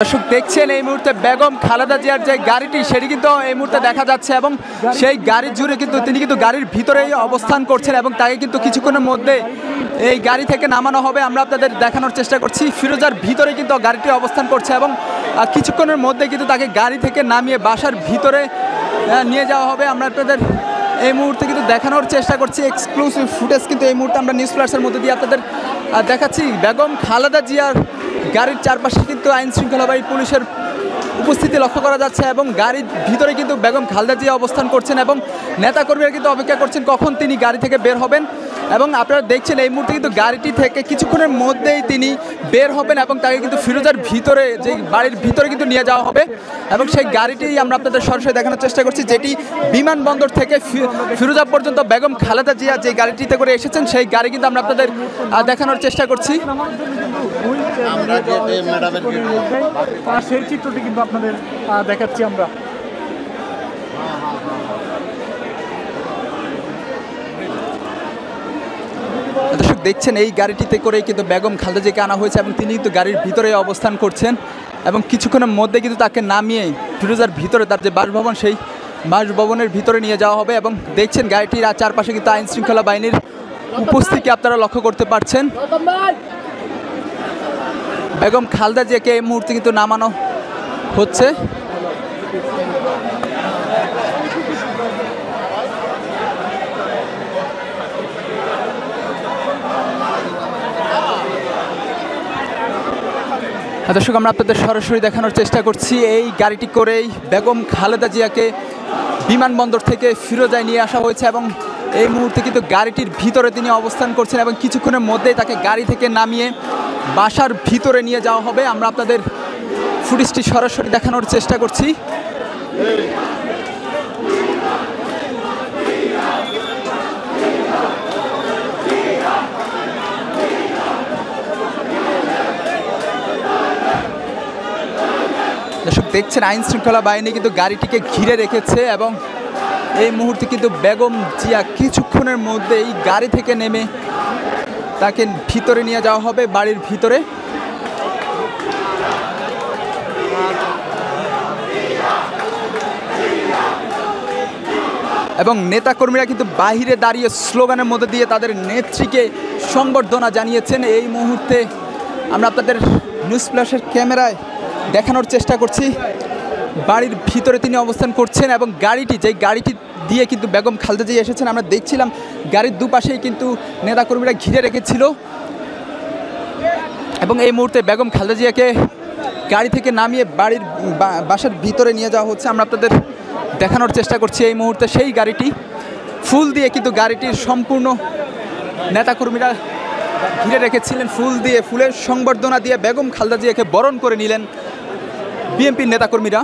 দর্শক দেখছেন এই মুহূর্তে বেগম খালেদা জিয়ার যে গাড়িটি সেটি কিন্তু এই মুহূর্তে দেখা যাচ্ছে এবং সেই গাড়ি জুড়ে কিন্তু তিনি কিন্তু গাড়ির ভিতরেই অবস্থান করছেন এবং তাকে কিন্তু কিছুক্ষণের মধ্যে এই গাড়ি থেকে নামানো হবে। আমরা আপনাদের দেখানোর চেষ্টা করছি ফিরোজার ভিতরে কিন্তু গাড়িটি অবস্থান করছে এবং কিছুক্ষণের মধ্যে কিন্তু তাকে গাড়ি থেকে নামিয়ে বাসার ভিতরে নিয়ে যাওয়া হবে। আমরা আপনাদের এই মুহূর্তে কিন্তু দেখানোর চেষ্টা করছি এক্সক্লুসিভ ফুটেজ কিন্তু এই মুহূর্তে আমরা নিউজ ফ্ল্যাশের মধ্যে দিয়ে আপনাদের দেখাচ্ছি। বেগম খালেদা জিয়ার গাড়ির চারপাশে কিন্তু আইন শৃঙ্খলা বাহিনী পুলিশের উপস্থিতি লক্ষ্য করা যাচ্ছে এবং গাড়ির ভিতরে কিন্তু বেগম খালেদা জিয়া অবস্থান করছেন এবং নেতাকর্মীরা কিন্তু অপেক্ষা করছেন কখন তিনি গাড়ি থেকে বের হবেন। এবং আপনারা দেখছেন এই মুহূর্তে কিন্তু গাড়িটি থেকে কিছুক্ষণের মধ্যেই তিনি বের হবেন এবং তাকে কিন্তু ফিরোজার ভিতরে যে বাড়ির ভিতরে কিন্তু নিয়ে যাওয়া হবে এবং সেই গাড়িটি আমরা আপনাদের সরাসরি দেখানোর চেষ্টা করছি, যেটি বিমানবন্দর থেকে ফিরোজা পর্যন্ত বেগম খালেদা জিয়া যে গাড়িটিতে করে এসেছেন সেই গাড়ি কিন্তু আমরা আপনাদের দেখানোর চেষ্টা করছি। সেই চিত্রটি কিন্তু আপনাদের দেখাচ্ছি আমরা। দর্শক দেখছেন এই গাড়িটিতে করেই কিন্তু বেগম খালেদা জিয়াকে আনা হয়েছে এবং তিনি কিন্তু গাড়ির ভিতরে অবস্থান করছেন এবং কিছুক্ষণের মধ্যে কিন্তু তাকে নামিয়ে ফিরোজার ভিতরে তার যে বাসভবন সেই বাসভবনের ভিতরে নিয়ে যাওয়া হবে এবং দেখছেন গাড়িটির চারপাশে কিন্তু আইন শৃঙ্খলা বাহিনীর উপস্থিতি আপনারা লক্ষ্য করতে পারছেন। বেগম খালেদা জিয়াকে এই মুহূর্তে কিন্তু নামানো হচ্ছে। দর্শক আমরা আপনাদের সরাসরি দেখানোর চেষ্টা করছি এই গাড়িটি করেই বেগম খালেদা জিয়াকে বিমানবন্দর থেকে ফিরোজায় নিয়ে আসা হয়েছে এবং এই মুহূর্তে কিন্তু গাড়িটির ভিতরে তিনি অবস্থান করছেন এবং কিছুক্ষণের মধ্যেই তাকে গাড়ি থেকে নামিয়ে বাসার ভিতরে নিয়ে যাওয়া হবে। আমরা আপনাদের ফুটেজটি সরাসরি দেখানোর চেষ্টা করছি। দর্শক দেখছেন আইন শৃঙ্খলা বাহিনী কিন্তু গাড়িটিকে ঘিরে রেখেছে এবং এই মুহূর্তে কিন্তু বেগম জিয়া কিছুক্ষণের মধ্যে এই গাড়ি থেকে নেমে তাকে ভিতরে নিয়ে যাওয়া হবে বাড়ির ভিতরে। এবং নেতাকর্মীরা কিন্তু বাহিরে দাঁড়িয়ে স্লোগানের মধ্যে দিয়ে তাদের নেত্রীকে সংবর্ধনা জানিয়েছেন। এই মুহূর্তে আমরা আপনাদের নিউজ ফ্ল্যাশের ক্যামেরায় দেখানোর চেষ্টা করছি বাড়ির ভিতরে তিনি অবস্থান করছেন এবং গাড়িটি দিয়ে কিন্তু বেগম খালেদা জিয়া এসেছেন। আমরা দেখছিলাম গাড়ির দুপাশেই কিন্তু নেতাকর্মীরা ঘিরে রেখেছিল এবং এই মুহূর্তে বেগম খালেদা জিয়াকে গাড়ি থেকে নামিয়ে বাড়ির বাসার ভিতরে নিয়ে যাওয়া হচ্ছে। আমরা আপনাদের দেখানোর চেষ্টা করছি এই মুহূর্তে সেই গাড়িটি ফুল দিয়ে কিন্তু গাড়িটির সম্পূর্ণ নেতাকর্মীরা ঘিরে রেখেছিলেন ফুলের সংবর্ধনা দিয়ে বেগম খালেদা জিয়াকে বরণ করে নিলেন বিএনপির নেতাকর্মীরা।